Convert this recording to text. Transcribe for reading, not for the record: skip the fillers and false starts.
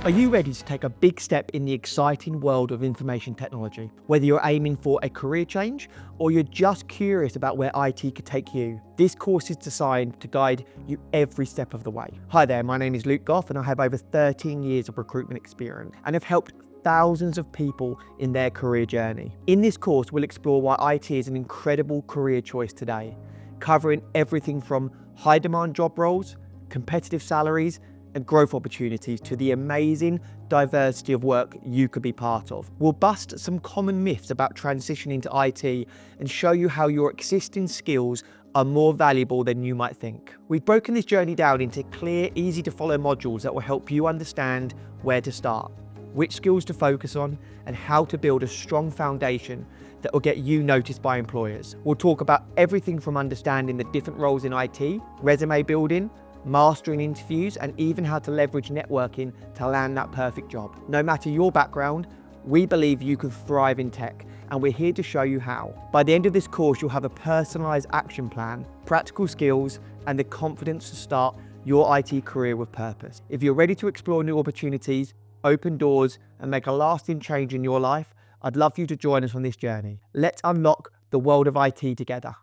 Are you ready to take a big step in the exciting world of information technology? Whether you're aiming for a career change or you're just curious about where IT could take you, this course is designed to guide you every step of the way. Hi there, my name is Gough and I have over 13 years of recruitment experience and have helped thousands of people in their career journey. In this course, we'll explore why IT is an incredible career choice today, covering everything from high demand job roles, competitive salaries, and growth opportunities to the amazing diversity of work you could be part of. We'll bust some common myths about transitioning to IT and show you how your existing skills are more valuable than you might think. We've broken this journey down into clear, easy to follow modules that will help you understand where to start, which skills to focus on, and how to build a strong foundation that will get you noticed by employers. We'll talk about everything from understanding the different roles in IT, resume building, mastering interviews, and even how to leverage networking to land that perfect job. No matter your background, we believe you can thrive in tech, and we're here to show you how. By the end of this course, you'll have a personalized action plan, practical skills, and the confidence to start your IT career with purpose. If you're ready to explore new opportunities, open doors, and make a lasting change in your life, I'd love for you to join us on this journey. Let's unlock the world of IT together.